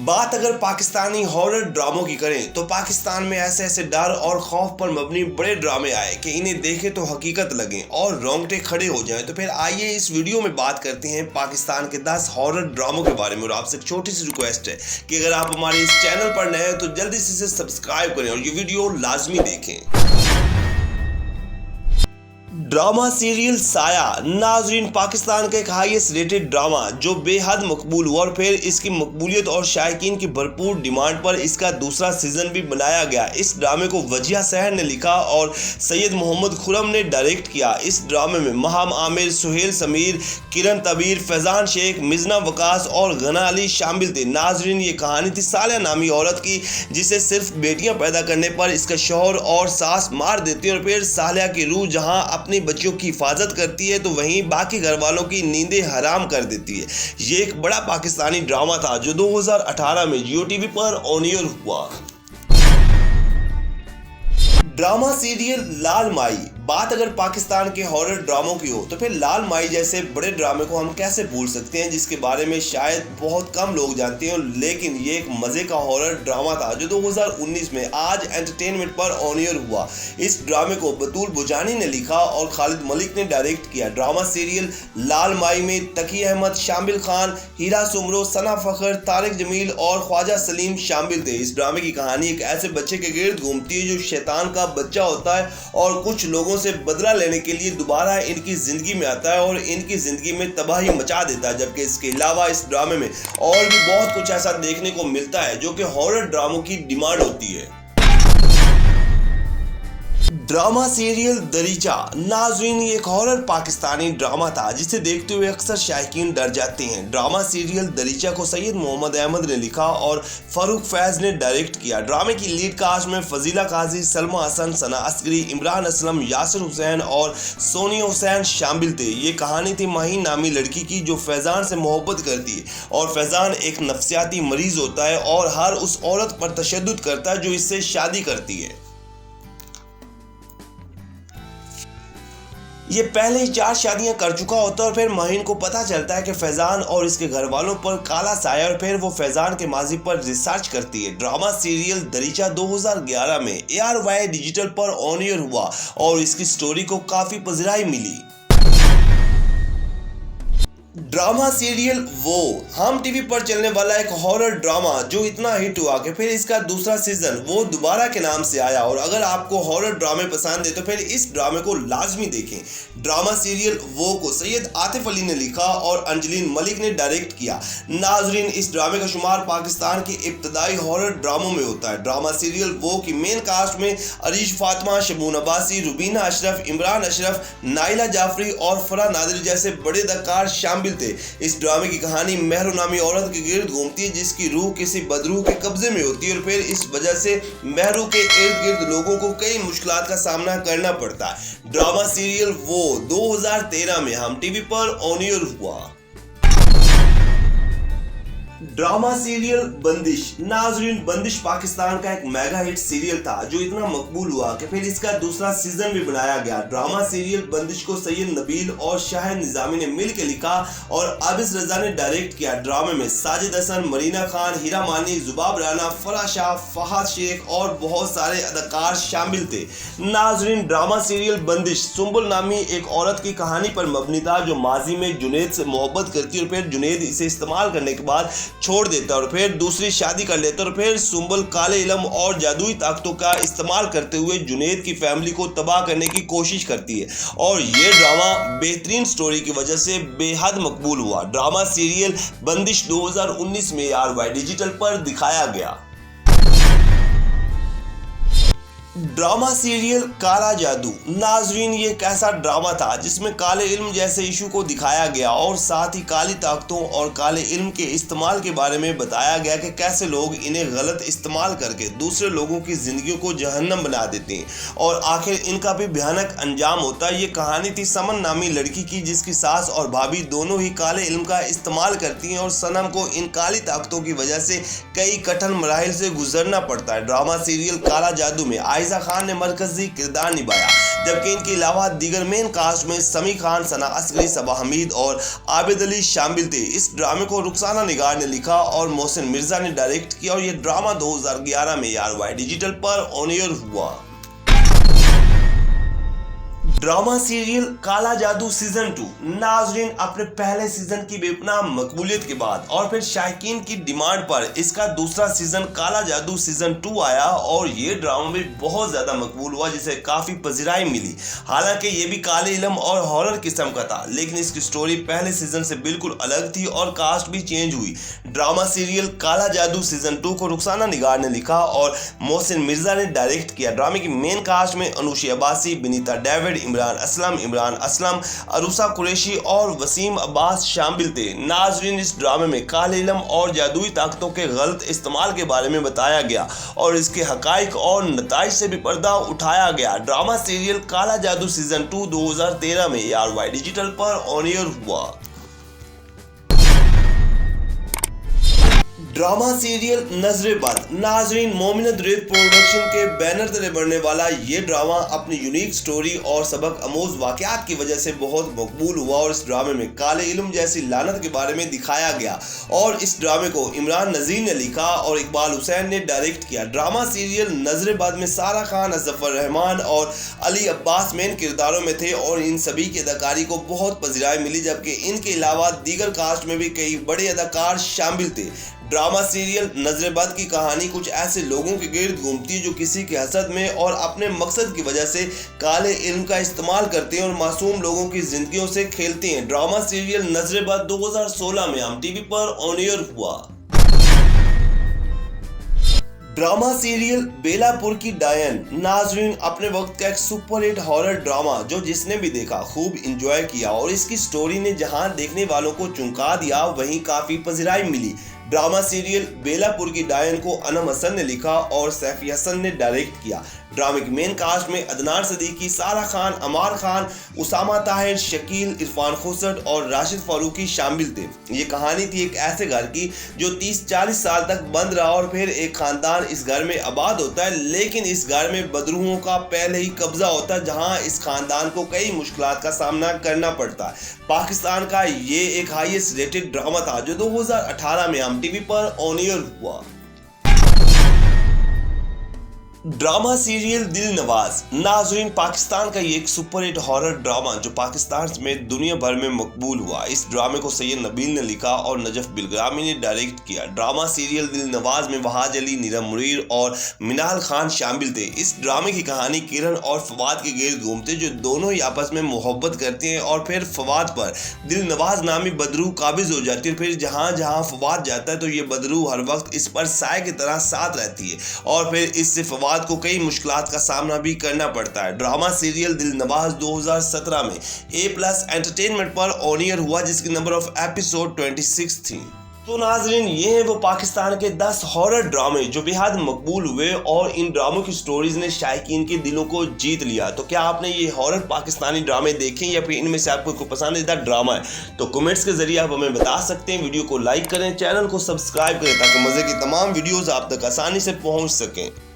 बात अगर पाकिस्तानी हॉरर ड्रामों की करें तो पाकिस्तान में ऐसे ऐसे डर और खौफ पर मबनी बड़े ड्रामे आए कि इन्हें देखें तो हकीकत लगें और रोंगटे खड़े हो जाएं। तो फिर आइए इस वीडियो में बात करते हैं पाकिस्तान के 10 हॉरर ड्रामों के बारे में। और आपसे एक छोटी सी रिक्वेस्ट है कि अगर आप हमारे इस चैनल पर नए हैं तो जल्दी से इसे सब्सक्राइब करें और ये वीडियो लाजमी देखें। ड्रामा सीरियल साया नाजरीन पाकिस्तान का एक हाईएस्ट रेटेड ड्रामा जो बेहद मकबूल हुआ और फिर इसकी मकबूलियत और शायकीन की भरपूर डिमांड पर इसका दूसरा सीजन भी बनाया गया। इस ड्रामे को वजिया सहर ने लिखा और सैयद मोहम्मद खुरम ने डायरेक्ट किया। इस ड्रामे में महाम आमिर, सुहेल समीर, किरण तबीर, फैजान शेख, मिजना वकास और गना अली शामिल थे। नाजरीन ये कहानी थी सालिया नामी औरत की जिसे सिर्फ बेटियां पैदा करने पर इसका शौहर और सास मार देती है और फिर सालिया की रूह जहां अपनी बच्चों की हिफाजत करती है तो वहीं बाकी घर वालों की नींदें हराम कर देती है। ये एक बड़ा पाकिस्तानी ड्रामा था जो 2018 में जियो टीवी पर ऑन एयर हुआ। ड्रामा सीरियल लाल माई। बात अगर पाकिस्तान के हॉरर ड्रामों की हो तो फिर लाल माई जैसे बड़े ड्रामे को हम कैसे भूल सकते हैं जिसके बारे में शायद बहुत कम लोग जानते हैं, लेकिन ये एक मजे का हॉरर ड्रामा था जो 2019 में आज एंटरटेनमेंट पर ऑन एयर हुआ। इस ड्रामे को बतूल बुजानी ने लिखा और खालिद मलिक ने डायरेक्ट किया। ड्रामा सीरियल लाल माई में तकी अहमद, शामिल खान, हीरा सुमरो, सना फखर, तारिक जमील और ख्वाजा सलीम शामिल थे। इस ड्रामे की कहानी एक ऐसे बच्चे के गिर्द घूमती है जो शैतान का बच्चा होता है और कुछ लोगों से बदला लेने के लिए दोबारा इनकी जिंदगी में आता है और इनकी जिंदगी में तबाही मचा देता है। जबकि इसके अलावा इस ड्रामे में और भी बहुत कुछ ऐसा देखने को मिलता है जो कि हॉरर ड्रामों की डिमांड होती है। ड्रामा सीरियल दरीचा नाजरीन ये एक हॉरर पाकिस्तानी ड्रामा था जिसे देखते हुए अक्सर शायकीन डर जाते हैं। ड्रामा सीरियल दरीचा को सैयद मोहम्मद अहमद ने लिखा और फारूक फैज ने डायरेक्ट किया। ड्रामे की लीड कास्ट में फजीला काजी, सलमा हसन, सना असगरी, इमरान असलम, यासिर हुसैन और सोनिया हुसैन शामिल थे। ये कहानी थी माही नामी लड़की की जो फैजान से मोहब्बत करती है और फैजान एक नफ्सियाती मरीज होता है और हर उस औरत पर तशद्दुद करता है जो इससे शादी करती है। ये पहले ही 4 शादियां कर चुका होता है और फिर माहीन को पता चलता है कि फैजान और इसके घर वालों पर काला साया और फिर वो फैजान के माजी पर रिसर्च करती है। ड्रामा सीरियल दरीचा 2011 में ARY डिजिटल पर ऑन एयर हुआ और इसकी स्टोरी को काफी पजराई मिली। ड्रामा सीरियल वो हम टीवी पर चलने वाला एक हॉरर ड्रामा जो इतना हिट हुआ कि फिर इसका दूसरा सीजन वो दोबारा के नाम से आया। और अगर आपको हॉरर ड्रामे पसंद है तो फिर इस ड्रामे को लाजमी देखें। ड्रामा सीरियल वो को सैयद आतिफ अली ने लिखा और अंजलीन मलिक ने डायरेक्ट किया। नाजरीन इस ड्रामे का शुमार पाकिस्तान के इब्तदाई हॉरर ड्रामों में होता है। ड्रामा सीरियल वो की मेन कास्ट में अरीश फातिमा, शबून अब्बासी, रुबीना अशरफ, इमरान अशरफ, नाइला जाफरी और फरा नादिर जैसे बड़े अदाकार शामिल थे। इस ड्रामे की कहानी महरू नामी औरत के गिर्द घूमती है जिसकी रूह किसी बदरूह के कब्जे में होती है और फिर इस वजह से महरू के इर्द गिर्द लोगों को कई मुश्किलात का सामना करना पड़ता है। ड्रामा सीरियल वो 2013 में हम टीवी पर ऑन एयर हुआ। ड्रामा सीरियल बंदिश नाजरीन बंदिश पाकिस्तान का एक मेगा हिट सीरियल था जो इतना मकबूल हुआ कि फिर इसका दूसरा सीजन भी बनाया गया। ड्रामा सीरियल बंदिश को सैयद नबील और शाहिद निजामी ने मिलकर लिखा और आबिस रजा ने डायरेक्ट किया। ड्रामे में साजिद हसन, मरीना खान, हीरा मानी, जुबाब राना, फरा शाह, फहद शेख और बहुत सारे अदाकार शामिल थे। नाजरीन ड्रामा सीरियल बंदिश सुंबुल नामी एक औरत की कहानी पर मबनी था जो माजी में जुनेद से मोहब्बत करती और फिर जुनेद इसे इस्तेमाल करने के बाद छोड़ देता और फिर दूसरी शादी कर लेता और फिर सुंबल काले इल्म और जादुई ताकतों का इस्तेमाल करते हुए जुनेद की फैमिली को तबाह करने की कोशिश करती है और ये ड्रामा बेहतरीन स्टोरी की वजह से बेहद मकबूल हुआ। ड्रामा सीरियल बंदिश 2019 में ARY डिजिटल पर दिखाया गया। ड्रामा सीरियल काला जादू नाजरीन ये एक ऐसा ड्रामा था जिसमें काले इल्म जैसे इशू को दिखाया गया और साथ ही काली ताकतों और काले इल्म के इस्तेमाल के बारे में बताया गया कि कैसे लोग इन्हें गलत इस्तेमाल करके दूसरे लोगों की जिंदगियों को जहन्नम बना देते हैं और आखिर इनका भी भयानक अंजाम होता है। ये कहानी थी समन नामी लड़की की जिसकी सास और भाभी दोनों ही काले इल्म का इस्तेमाल करती हैं और सनम को इन काली ताकतों की वजह से कई कठिन मराहिल से गुजरना पड़ता है। ड्रामा सीरियल काला जादू में आयशा खान ने मरकजी किरदार निभाया, जबकि इनके अलावा दीगर मेन कास्ट में समी खान, सना असगरी, सबा हमीद और आबिद अली शामिल थे। इस ड्रामे को रुखसाना निगार ने लिखा और मोहसिन मिर्जा ने डायरेक्ट किया और यह ड्रामा 2011 में यारवाई डिजिटल पर ऑन एयर हुआ। ड्रामा सीरियल काला जादू सीजन 2 नाजरीन, अपने पहले सीजन की बेपनाह मकबूलियत के बाद और फिर शायकीन की डिमांड पर इसका दूसरा सीजन काला जादू सीजन 2 आया और ये ड्रामा भी बहुत ज्यादा मकबूल हुआ, जिसे काफी पजीराई मिली। हालांकि ये भी काले इल्म और हॉरर किस्म का था, लेकिन इसकी स्टोरी पहले सीजन से बिल्कुल अलग थी और कास्ट भी चेंज हुई। ड्रामा सीरियल काला जादू सीजन 2 को रुखसाना निगार ने लिखा और मोहसिन मिर्जा ने डायरेक्ट किया। ड्रामे की मेन कास्ट में अनुशी अब्बासी, बिनीता डेविड, इमरान असलम, अरूसा कुरैशी और वसीम अब्बास शामिल थे। नाजरीन, इस ड्रामे में काले इल्म और जादुई ताकतों के गलत इस्तेमाल के बारे में बताया गया और इसके हकाइक और नताइज से भी पर्दा उठाया गया। ड्रामा सीरियल काला जादू सीजन 2 2013 में यारवाई डिजिटल पर ऑन एयर हुआ। ड्रामा सीरियल नजरे बद नाजरीन, मोमिनत रेत प्रोडक्शन के बैनर तले बढ़ने वाला ये ड्रामा अपनी यूनिक स्टोरी और सबक अमोज वाकयात की वजह से बहुत मकबूल हुआ और इस ड्रामे में काले इल्म जैसी लानत के बारे में दिखाया गया और इस ड्रामे को इमरान नजीर ने लिखा और इकबाल हुसैन ने डायरेक्ट किया। ड्रामा सीरियल नजरे बद में सारा खान, जफर रहमान और अली अब्बास मेन किरदारों में थे और इन सभी की अदाकारी को बहुत पजीराई मिली, जबकि इनके अलावा दीगर कास्ट में भी कई बड़े अदाकार शामिल थे। ड्रामा सीरियल नजरे बद की कहानी कुछ ऐसे लोगों के गिर्द घूमती है जो किसी के हसद में और अपने मकसद की वजह से काले इल्म का इस्तेमाल करते हैं और मासूम लोगों की जिंदगियों से खेलते हैं। ड्रामा सीरियल नजरे बद 2016 में हम टीवी पर ऑन एयर हुआ। ड्रामा सीरियल बेलापुर की डायन नाजरीन, अपने वक्त का एक सुपर हिट हॉरर ड्रामा जो जिसने भी देखा खूब इंजॉय किया और इसकी स्टोरी ने जहां देखने वालों को चौंका दिया वहीं काफी पजीराई मिली। ड्रामा सीरियल बेलापुर की डायन को अनम हसन ने लिखा और सैफी हसन ने डायरेक्ट किया। ड्रामे की मेन कास्ट में अदनान सदीकी, सारा खान, अमार खान, उसामा ताहिर, शकील, इरफान खुसट और राशिद फारूकी शामिल थे। ये कहानी थी एक ऐसे घर की जो 30-40 साल तक बंद रहा और फिर एक खानदान इस घर में आबाद होता है, लेकिन इस घर में बदरूहों का पहले ही कब्जा होता है, जहां इस खानदान को कई मुश्किलात का सामना करना पड़ता है। पाकिस्तान का ये एक हाईएस्ट रेटेड ड्रामा था जो 2018 में हम टीवी पर ऑन एयर हुआ। ड्रामा सीरियल दिल नवाज नाजरीन, पाकिस्तान का ये एक सुपर हिट हॉरर ड्रामा जो पाकिस्तान में दुनिया भर में मकबूल हुआ। इस ड्रामे को सैयद नबील ने लिखा और नजफ बिलग्रामी ने डायरेक्ट किया। ड्रामा सीरियल दिल नवाज में वहाज अली, नीरम मुनीर और मिनाल खान शामिल थे। इस ड्रामे की कहानी किरण और फवाद के गिर्द घूमते जो दोनों ही आपस में मोहब्बत करते हैं और फिर फवाद पर दिल नवाज नामी बदरू काबिज हो जाती है। फिर जहां जहां फवाद जाता है तो ये बदरू हर वक्त इस पर साए की तरह साथ रहती है और फिर इससे फवाद को कई मुश्किलात का सामना भी करना पड़ता है। ड्रामा सीरियल दिल नवाज 2017 में A+ एंटरटेनमेंट पर ऑन एयर हुआ, जिसकी नंबर ऑफ एपिसोड 26 थी। तो नाजरीन, ये हैं वो पाकिस्तान के 10 हॉरर ड्रामे जो बेहद मकबूल हुए और इन ड्रामों की स्टोरीज ने शायकीन के दिलों को जीत लिया। तो क्या आपने ये हॉरर पाकिस्तानी ड्रामे देखे या फिर इनमें से आपको कोई पसंदीदा ड्रामा है? तो कमेंट्स के जरिए आप हमें बता सकते हैं। वीडियो को लाइक करें, चैनल को सब्सक्राइब करें ताकि मजे की तमाम वीडियोस आप तक आसानी से पहुंच सकें।